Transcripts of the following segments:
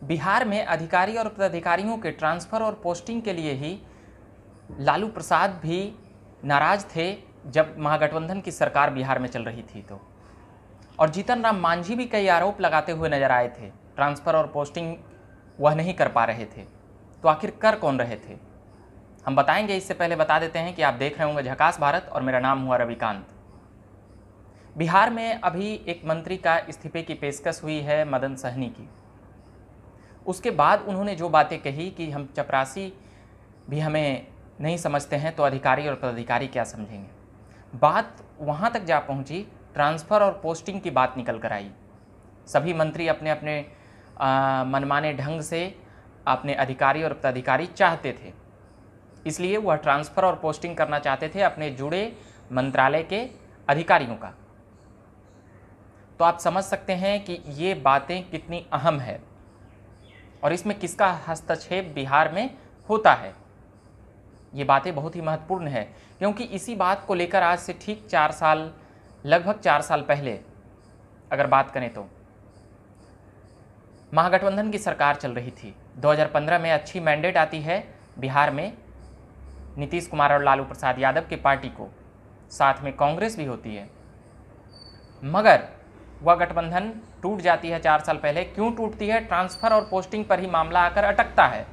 बिहार में अधिकारी और पदाधिकारियों के ट्रांसफ़र और पोस्टिंग के लिए ही लालू प्रसाद भी नाराज थे जब महागठबंधन की सरकार बिहार में चल रही थी तो, और जीतन राम मांझी भी कई आरोप लगाते हुए नजर आए थे। ट्रांसफ़र और पोस्टिंग वह नहीं कर पा रहे थे, तो आखिर कर कौन रहे थे हम बताएंगे। इससे पहले बता देते हैं कि आप देख रहे होंगे झकास भारत और मेरा नाम हुआ रविकांत। बिहार में अभी एक मंत्री का इस्तीफे की पेशकश हुई है मदन सहनी की। उसके बाद उन्होंने जो बातें कही कि हम चपरासी भी हमें नहीं समझते हैं तो अधिकारी और पदाधिकारी क्या समझेंगे, बात वहाँ तक जा पहुँची, ट्रांसफ़र और पोस्टिंग की बात निकल कर आई। सभी मंत्री अपने अपने मनमाने ढंग से अपने अधिकारी और पदाधिकारी चाहते थे, इसलिए वह ट्रांसफ़र और पोस्टिंग करना चाहते थे अपने जुड़े मंत्रालय के अधिकारियों का। तो आप समझ सकते हैं कि ये बातें कितनी अहम है और इसमें किसका हस्तक्षेप बिहार में होता है। ये बातें बहुत ही महत्वपूर्ण है, क्योंकि इसी बात को लेकर आज से ठीक 4 साल, लगभग 4 साल पहले अगर बात करें तो महागठबंधन की सरकार चल रही थी। 2015 में अच्छी मैंडेट आती है बिहार में नीतीश कुमार और लालू प्रसाद यादव की पार्टी को, साथ में कांग्रेस भी होती है, मगर वह गठबंधन टूट जाती है 4 साल पहले। क्यों टूटती है? ट्रांसफ़र और पोस्टिंग पर ही मामला आकर अटकता है।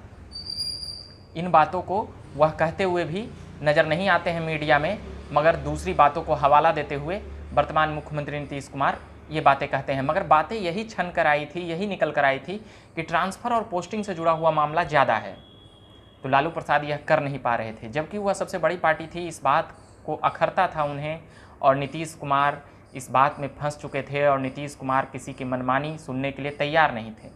इन बातों को वह कहते हुए भी नज़र नहीं आते हैं मीडिया में, मगर दूसरी बातों को हवाला देते हुए वर्तमान मुख्यमंत्री नीतीश कुमार ये बातें कहते हैं। मगर बातें यही छन कर आई थी, यही निकल कर आई थी कि ट्रांसफ़र और पोस्टिंग से जुड़ा हुआ मामला ज़्यादा है, तो लालू प्रसाद यह कर नहीं पा रहे थे, जबकि वह सबसे बड़ी पार्टी थी। इस बात को अखरता था उन्हें, और नीतीश कुमार इस बात में फंस चुके थे और नीतीश कुमार किसी की मनमानी सुनने के लिए तैयार नहीं थे।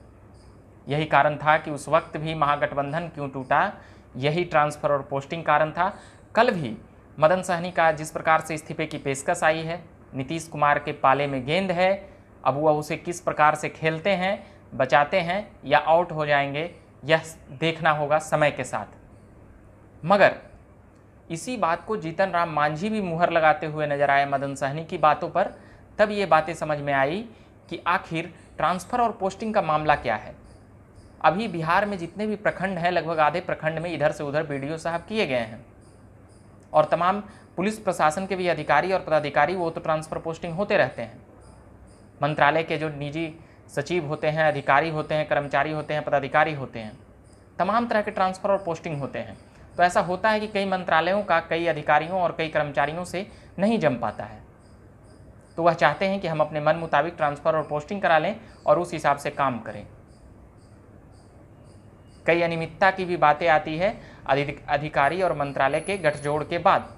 यही कारण था कि उस वक्त भी महागठबंधन क्यों टूटा, यही ट्रांसफ़र और पोस्टिंग कारण था। कल भी मदन सहनी का जिस प्रकार से इस्तीफे की पेशकश आई है, नीतीश कुमार के पाले में गेंद है, अब वह उसे किस प्रकार से खेलते हैं, बचाते हैं या आउट हो जाएंगे, यह देखना होगा समय के साथ। मगर इसी बात को जीतन राम मांझी भी मुहर लगाते हुए नजर आए मदन सहनी की बातों पर। तब ये बातें समझ में आई कि आखिर ट्रांसफ़र और पोस्टिंग का मामला क्या है। अभी बिहार में जितने भी प्रखंड हैं, लगभग आधे प्रखंड में इधर से उधर बीडीओ साहब किए गए हैं, और तमाम पुलिस प्रशासन के भी अधिकारी और पदाधिकारी वो तो ट्रांसफ़र पोस्टिंग होते रहते हैं। मंत्रालय के जो निजी सचिव होते हैं, अधिकारी होते हैं, कर्मचारी होते हैं, पदाधिकारी होते हैं, तमाम तरह के ट्रांसफ़र और पोस्टिंग होते हैं। तो ऐसा होता है कि कई मंत्रालयों का कई अधिकारियों और कई कर्मचारियों से नहीं जम पाता है, तो वह चाहते हैं कि हम अपने मन मुताबिक ट्रांसफ़र और पोस्टिंग करा लें और उस हिसाब से काम करें। कई अनियमितता की भी बातें आती है अधिकारी और मंत्रालय के गठजोड़ के बाद।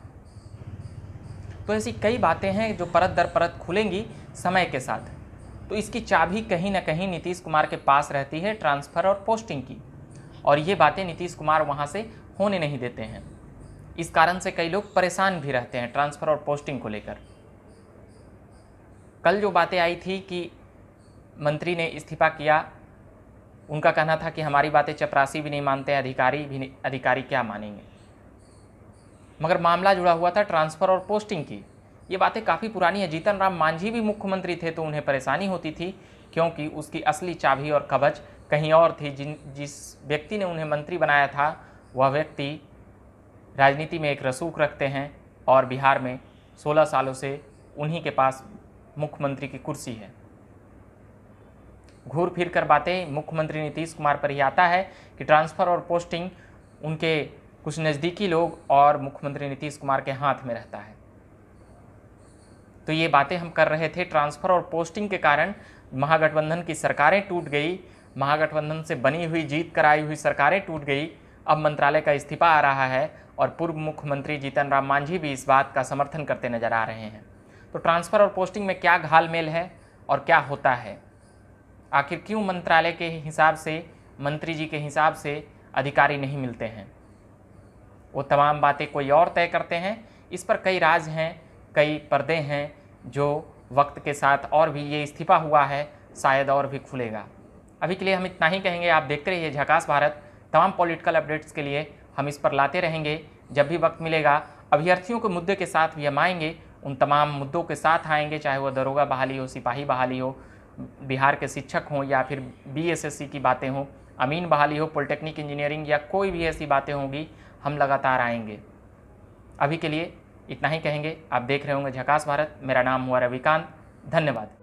तो ऐसी कई बातें हैं जो परत दर परत खुलेंगी समय के साथ। तो इसकी चाबी कहीं ना कहीं नीतीश कुमार के पास रहती है, ट्रांसफ़र और पोस्टिंग की, और ये बातें नीतीश कुमार वहाँ से होने नहीं देते हैं। इस कारण से कई लोग परेशान भी रहते हैं ट्रांसफ़र और पोस्टिंग को लेकर। कल जो बातें आई थी कि मंत्री ने इस्तीफा किया, उनका कहना था कि हमारी बातें चपरासी भी नहीं मानते, अधिकारी क्या मानेंगे, मगर मामला जुड़ा हुआ था ट्रांसफ़र और पोस्टिंग की। ये बातें काफ़ी पुरानी है। जीतन राम मांझी भी मुख्यमंत्री थे तो उन्हें परेशानी होती थी, क्योंकि उसकी असली चाबी और कवच कहीं और थी। जिस व्यक्ति ने उन्हें मंत्री बनाया था वह व्यक्ति राजनीति में एक रसूख रखते हैं, और बिहार में 16 सालों से उन्हीं के पास मुख्यमंत्री की कुर्सी है। घूर फिर कर बातें मुख्यमंत्री नीतीश कुमार पर ही आता है कि ट्रांसफ़र और पोस्टिंग उनके कुछ नज़दीकी लोग और मुख्यमंत्री नीतीश कुमार के हाथ में रहता है। तो ये बातें हम कर रहे थे। ट्रांसफ़र और पोस्टिंग के कारण महागठबंधन की सरकारें टूट गई, महागठबंधन से बनी हुई जीत कर आई हुई सरकारें टूट गई। अब मंत्रालय का इस्तीफा आ रहा है और पूर्व मुख्यमंत्री जीतन राम मांझी भी इस बात का समर्थन करते नजर आ रहे हैं। तो ट्रांसफ़र और पोस्टिंग में क्या घालमेल है और क्या होता है, आखिर क्यों मंत्रालय के हिसाब से, मंत्री जी के हिसाब से अधिकारी नहीं मिलते हैं, वो तमाम बातें कोई और तय करते हैं। इस पर कई राज हैं, कई पर्दे हैं जो वक्त के साथ, और भी ये इस्तीफा हुआ है, शायद और भी खुलेगा। अभी के लिए हम इतना ही कहेंगे। आप देखते रहिए झकास भारत। तमाम पॉलिटिकल अपडेट्स के लिए हम इस पर लाते रहेंगे जब भी वक्त मिलेगा। अभ्यर्थियों के मुद्दे के साथ भी हम आएंगे, उन तमाम मुद्दों के साथ आएंगे, चाहे वो दरोगा बहाली हो, सिपाही बहाली हो, बिहार के शिक्षक हों या फिर BSSC की बातें हों, अमीन बहाली हो, पॉलिटेक्निक इंजीनियरिंग या कोई भी ऐसी बातें होंगी, हम लगातार आएंगे। अभी के लिए इतना ही कहेंगे। आप देख रहे होंगे झकास भारत। मेरा नाम हुआ रविकांत। धन्यवाद।